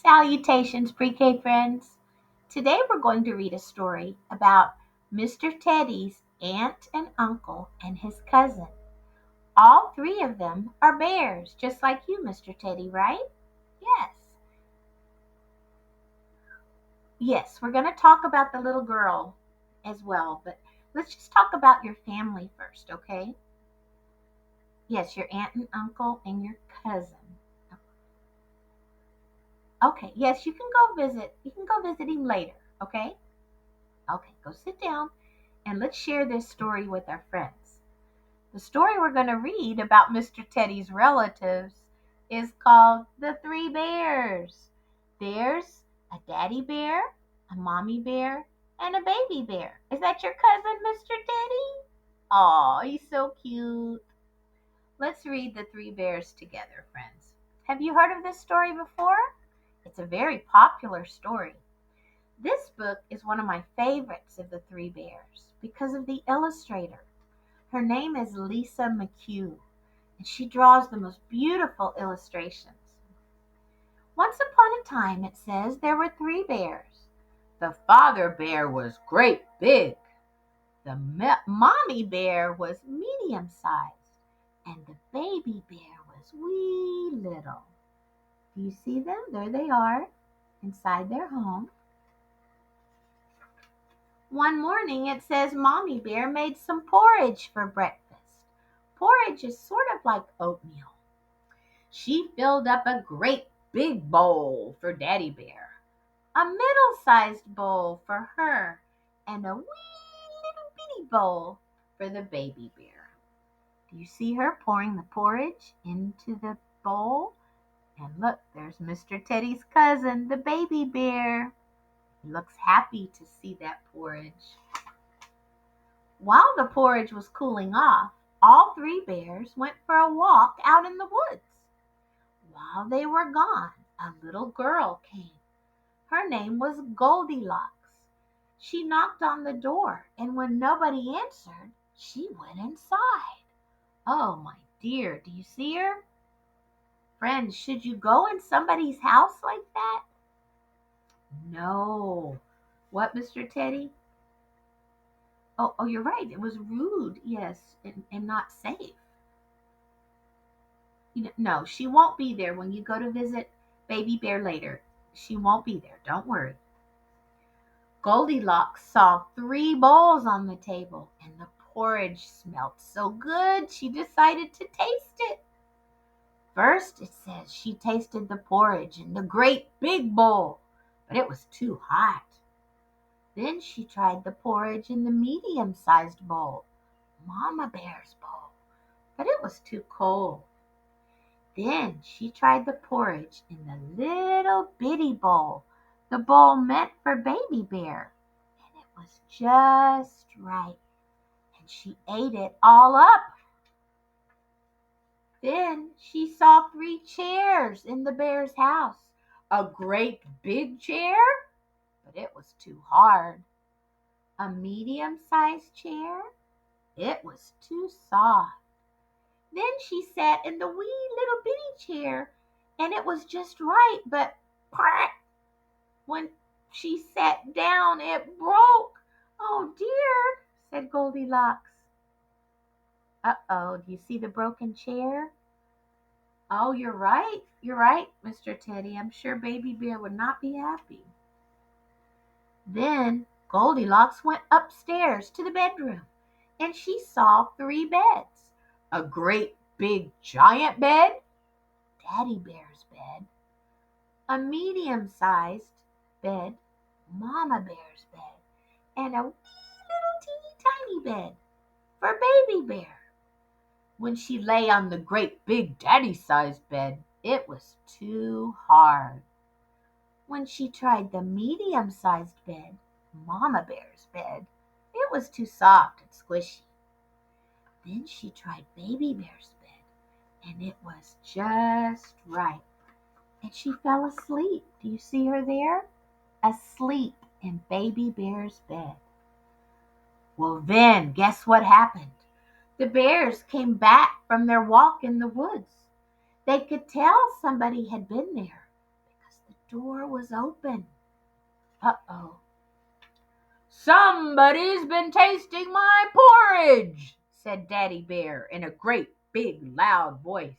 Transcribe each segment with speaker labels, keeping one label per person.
Speaker 1: Salutations, pre-K friends. Today we're going to read a story about Mr. Teddy's aunt and uncle and his cousin. All three of them are bears, just like you, Mr. Teddy, right? Yes. Yes, we're going to talk about the little girl as well, but let's just talk about your family first, okay? Yes, your aunt and uncle and your cousin. Okay, yes, you can go visit. You can go visit him later, okay? Okay, go sit down and let's share this story with our friends. The story we're going to read about Mr. Teddy's relatives is called The Three Bears. There's a daddy bear, a mommy bear, and a baby bear. Is that your cousin, Mr. Teddy? Oh, he's so cute. Let's read The Three Bears together, friends. Have you heard of this story before? It's a very popular story. This book is one of my favorites of the Three Bears because of the illustrator. Her name is Lisa McHugh, and she draws the most beautiful illustrations. Once upon a time, it says, there were three bears. The father bear was great big. The mommy bear was medium sized, and the baby bear was wee little. Do you see them? There they are, inside their home. One morning it says Mommy Bear made some porridge for breakfast. Porridge is sort of like oatmeal. She filled up a great big bowl for Daddy Bear, a middle-sized bowl for her, and a wee little bitty bowl for the baby bear. Do you see her pouring the porridge into the bowl? And look, there's Mr. Teddy's cousin, the baby bear. He looks happy to see that porridge. While the porridge was cooling off, all three bears went for a walk out in the woods. While they were gone, a little girl came. Her name was Goldilocks. She knocked on the door, and when nobody answered, she went inside. Oh, my dear, do you see her? Friends, should you go in somebody's house like that? No. What, Mr. Teddy? Oh, you're right. It was rude, yes, and not safe. No, she won't be there when you go to visit Baby Bear later. She won't be there. Don't worry. Goldilocks saw three bowls on the table, and the porridge smelled so good she decided to taste it. First, it says she tasted the porridge in the great big bowl, but it was too hot. Then she tried the porridge in the medium-sized bowl, Mama Bear's bowl, but it was too cold. Then she tried the porridge in the little bitty bowl, the bowl meant for Baby Bear, and it was just right, and she ate it all up. Then she saw three chairs in the bear's house, a great big chair, but it was too hard. A medium-sized chair, it was too soft. Then she sat in the wee little bitty chair, and it was just right, but when she sat down, it broke. Oh dear, said Goldilocks. Uh-oh, do you see the broken chair? Oh, you're right. You're right, Mr. Teddy. I'm sure Baby Bear would not be happy. Then Goldilocks went upstairs to the bedroom, and she saw three beds. A great big giant bed, Daddy Bear's bed, a medium-sized bed, Mama Bear's bed, and a wee little teeny tiny bed for Baby Bear. When she lay on the great big daddy-sized bed, it was too hard. When she tried the medium-sized bed, Mama Bear's bed, it was too soft and squishy. Then she tried Baby Bear's bed, and it was just right. And she fell asleep. Do you see her there? Asleep in Baby Bear's bed. Well, then, guess what happened? The bears came back from their walk in the woods. They could tell somebody had been there because the door was open. Uh-oh. "Somebody's been tasting my porridge," said Daddy Bear in a great, big, loud voice.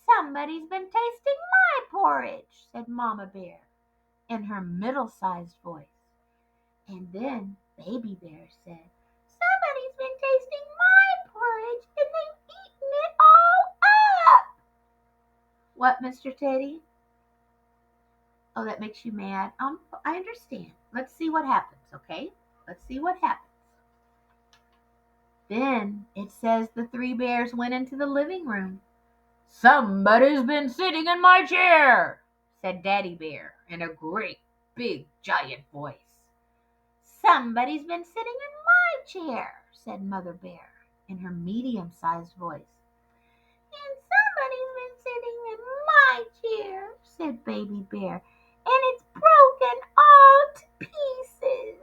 Speaker 1: "Somebody's been tasting my porridge," said Mama Bear in her middle-sized voice. And then Baby Bear said, "Somebody's been tasting my porridge and they've eaten it all up." What, Mr. Teddy? Oh, that makes you mad? I understand. Let's see what happens, okay? Let's see what happens. Then it says the three bears went into the living room. "Somebody's been sitting in my chair," said Daddy Bear in a great, big, giant voice. "Somebody's been sitting in my chair," said Mother Bear in her medium-sized voice. "And somebody's been sitting in my chair," said Baby Bear, "and it's broken all to pieces."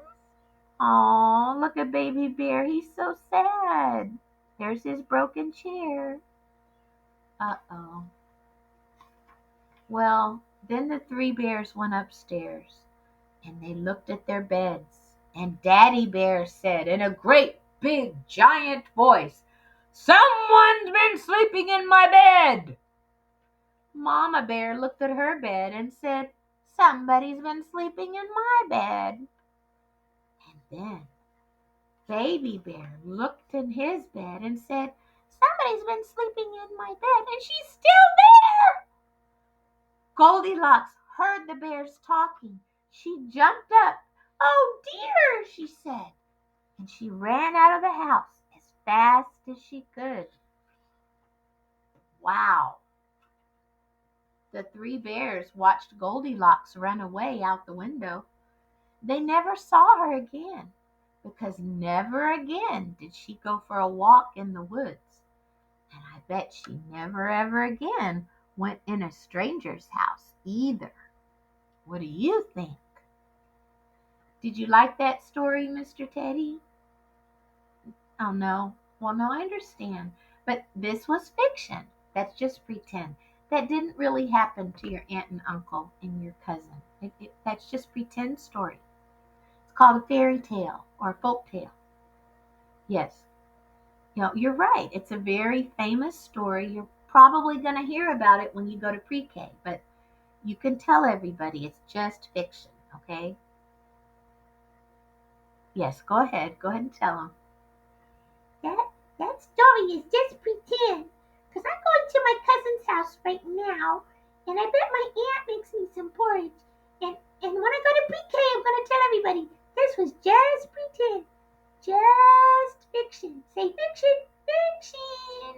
Speaker 1: Aw, look at Baby Bear. He's so sad. There's his broken chair. Uh-oh. Well, then the three bears went upstairs, and they looked at their beds. And Daddy Bear said in a great, big, giant voice, "Someone's been sleeping in my bed." Mama Bear looked at her bed and said, "Somebody's been sleeping in my bed." And then Baby Bear looked in his bed and said, "Somebody's been sleeping in my bed, and she's still there." Goldilocks heard the bears talking. She jumped up. "Oh dear," she said, and she ran out of the house as fast as she could. Wow. The three bears watched Goldilocks run away out the window. They never saw her again, because never again did she go for a walk in the woods. And I bet she never ever again went in a stranger's house either. What do you think? Did you like that story, Mr. Teddy? Oh, no. Well, no, I understand. But this was fiction. That's just pretend. That didn't really happen to your aunt and uncle and your cousin. That's just pretend story. It's called a fairy tale or a folk tale. Yes. You're right. It's a very famous story. You're probably going to hear about it when you go to pre-K, but you can tell everybody it's just fiction, okay? Yes, go ahead. Go ahead and tell them. That story is just pretend. Because I'm going to my cousin's house right now, and I bet my aunt makes me some porridge. And when I go to pre-K, I'm going to tell everybody this was just pretend. Just fiction. Say fiction, fiction.